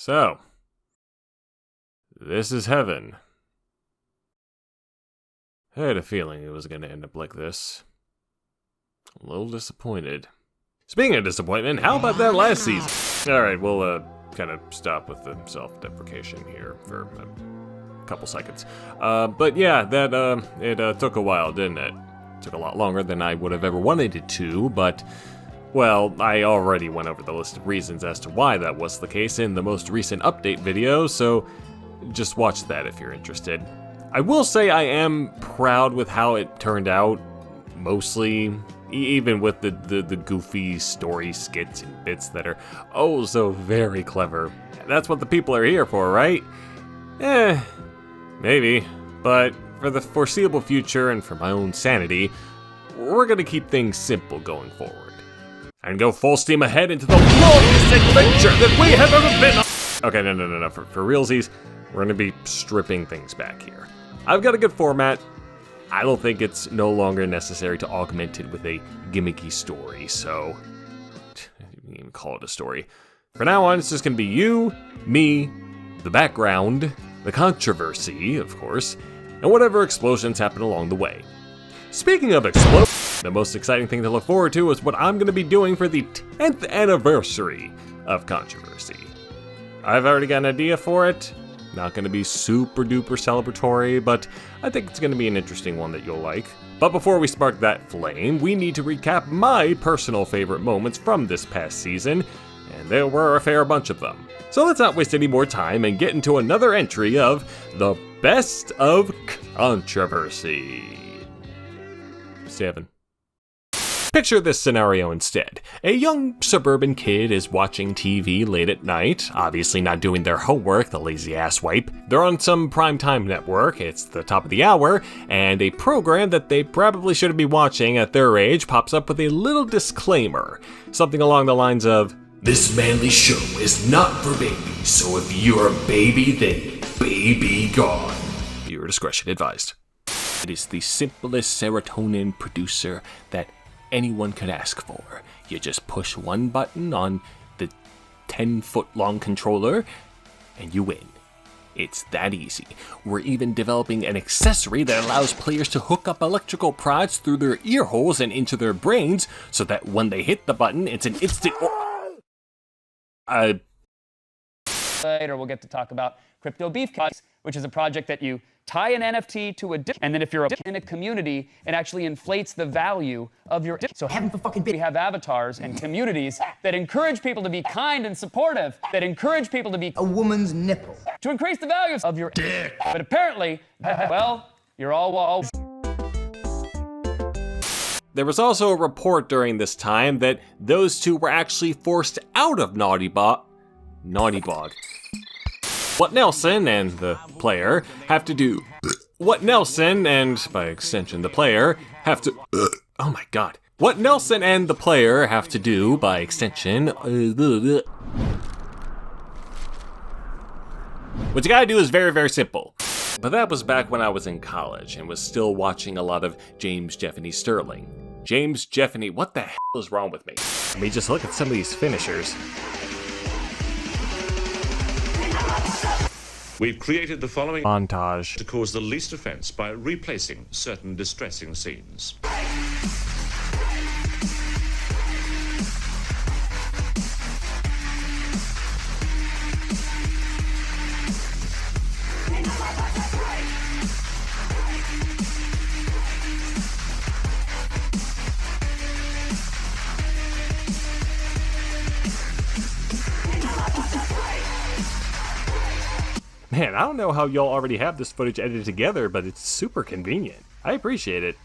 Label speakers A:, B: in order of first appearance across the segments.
A: So, this is heaven. I had a feeling it was going to end up like this. A little disappointed. Speaking of disappointment, how about that last season? Alright, we'll kind of stop with the self-deprecation here for a couple seconds. But yeah, it took a while, didn't it? It took a lot longer than I would have ever wanted it to, but, well, I already went over the list of reasons as to why that was the case in the most recent update video, so just watch that if you're interested. I will say I am proud with how it turned out, mostly, even with the goofy story skits and bits that are oh so very clever. That's what the people are here for, right? Maybe. But for the foreseeable future and for my own sanity, we're gonna keep things simple going forward. And go full steam ahead into the longest adventure that we have ever been on! Okay, no. For realsies, we're gonna be stripping things back here. I've got a good format. I don't think it's no longer necessary to augment it with a gimmicky story, so you can even call it a story. For now on, it's just gonna be you, me, the background, the controversy, of course, and whatever explosions happen along the way. Speaking of explosions, the most exciting thing to look forward to is what I'm gonna be doing for the 10th anniversary of Controversy. I've already got an idea for it. Not gonna be super duper celebratory, but I think it's gonna be an interesting one that you'll like. But before we spark that flame, we need to recap my personal favorite moments from this past season, and there were a fair bunch of them. So let's not waste any more time and get into another entry of the Best of Controversy. 7. Picture this scenario instead. A young suburban kid is watching TV late at night, obviously not doing their homework, the lazy asswipe. They're on some primetime network, it's the top of the hour, and a program that they probably shouldn't be watching at their age pops up with a little disclaimer. Something along the lines of, "This manly show is not for babies, so if you're a baby, then baby gone. Viewer discretion advised." It is the simplest serotonin producer that anyone could ask for. You just push one button on the 10-foot-long controller, and you win. It's that easy. We're even developing an accessory that allows players to hook up electrical prods through their ear holes and into their brains, so that when they hit the button, it's an instant...
B: Later, we'll get to talk about Crypto Beefcakes, which is a project that you tie an NFT to a and then if you're in a community, it actually inflates the value of your So heaven for fucking we have avatars and communities that encourage people to be kind and supportive, that encourage people to be
C: a woman's nipple,
B: to increase the value of your dick. But apparently, well, you're all
A: There was also a report during this time that those two were actually forced out of Naughty Bog. What Nelson and the player have to do. What Nelson and, by extension, the player have to. Oh my god. What Nelson and the player have to do, by extension. What you gotta do is very, very simple. But that was back when I was in college and was still watching a lot of James Jeffany Sterling. James Jeffany, what the hell is wrong with me? I mean, just look at some of these finishers.
D: We've created the following
A: montage
D: to cause the least offense by replacing certain distressing scenes.
A: Man, I don't know how y'all already have this footage edited together, but it's super convenient. I appreciate it.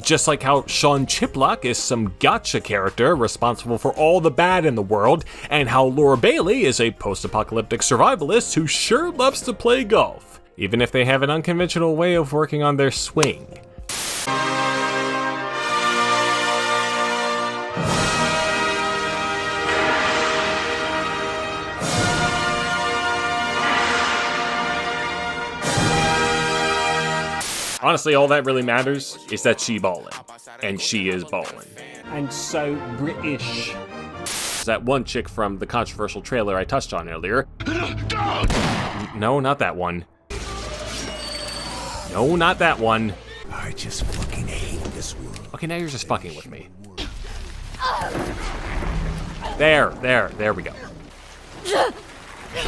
A: Just like how Sean Chiplock is some gotcha character responsible for all the bad in the world, and how Laura Bailey is a post-apocalyptic survivalist who sure loves to play golf, even if they have an unconventional way of working on their swing. Honestly, all that really matters is that she ballin'. And she is ballin'.
E: And so British.
A: that one chick from the controversial trailer I touched on earlier. No, not that one. No, not that one.
C: I just fucking hate this world.
A: Okay, now you're just fucking with me. There we go.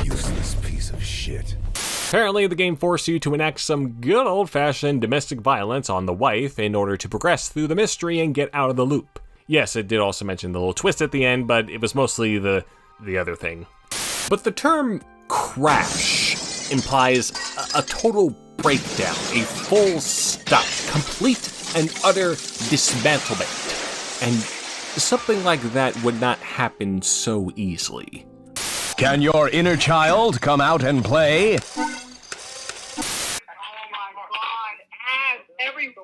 C: Useless piece of shit.
A: Apparently, the game forced you to enact some good old-fashioned domestic violence on the wife in order to progress through the mystery and get out of the loop. Yes, it did also mention the little twist at the end, but it was mostly the other thing. But the term crash implies a total breakdown, a full stop, complete and utter dismantlement. And something like that would not happen so easily.
E: Can your inner child come out and play?
F: Oh my god, ass everywhere.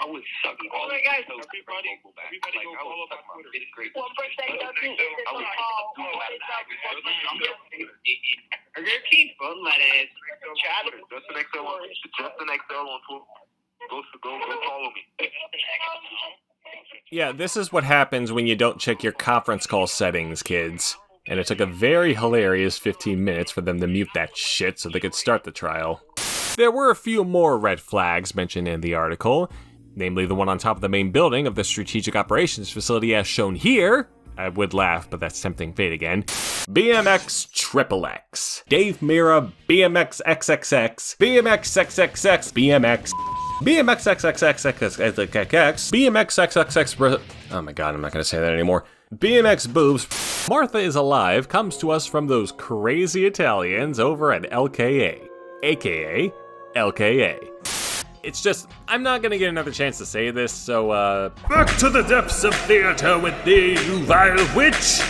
G: I was sucking all the
F: guys,
G: toes.
F: everybody
G: Go back.
F: go
G: Like, I
F: follow
G: was sucking
F: my
G: my fifth grade.
F: 1% doesn't is
G: I was
F: Burger King, fun my ass.
G: just the next one. Just the next one. Go follow me.
A: Yeah, this is what happens when you don't check your conference call settings, kids. And it took a very hilarious 15 minutes for them to mute that shit so they could start the trial. There were a few more red flags mentioned in the article, namely the one on top of the main building of the Strategic Operations Facility as shown here. I would laugh, but that's tempting fate again. BMX XXX. Dave Mira, BMX XXX, BMX XXX, BMX. BMX XXX, BMX XXX. Oh my god, I'm not gonna say that anymore. BMX boobs. Martha is Alive comes to us from those crazy Italians over at LKA, aka LKA. It's just, I'm not gonna get another chance to say this, so back to the depths of theater with thee, you vile witch!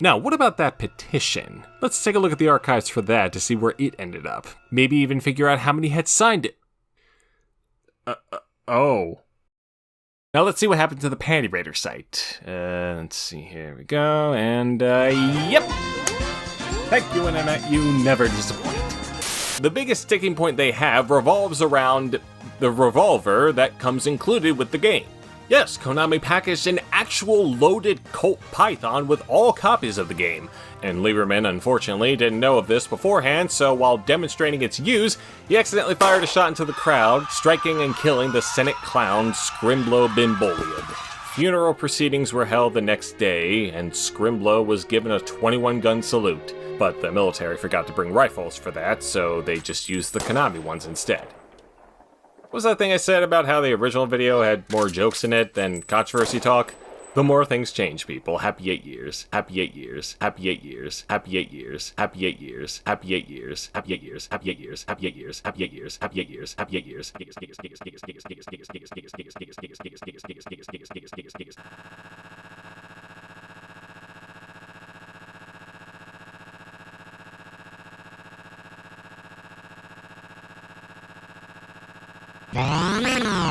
A: Now, what about that petition? Let's take a look at the archives for that to see where it ended up. Maybe even figure out how many had signed it. Oh. Now let's see what happened to the Panty Raider site. Let's see, here we go, and yep! Thank you, Internet, you never disappoint. The biggest sticking point they have revolves around the revolver that comes included with the game. Yes, Konami packaged an actual loaded Colt Python with all copies of the game, and Lieberman unfortunately didn't know of this beforehand, so while demonstrating its use, he accidentally fired a shot into the crowd, striking and killing the Senate clown Scrimblow Bimboliad. Funeral proceedings were held the next day, and Scrimblow was given a 21-gun salute, but the military forgot to bring rifles for that, so they just used the Konami ones instead. What was that thing I said about how the original video had more jokes in it than controversy talk? The more things change, people. Happy 8 years. Happy 8 years. Happy 8 years. Happy 8 years. Happy 8 years. Happy 8 years. Happy 8 years. Happy 8 years. Happy 8 years. Happy 8 years. Happy 8 years. Happy 8 years. Happy 8 years.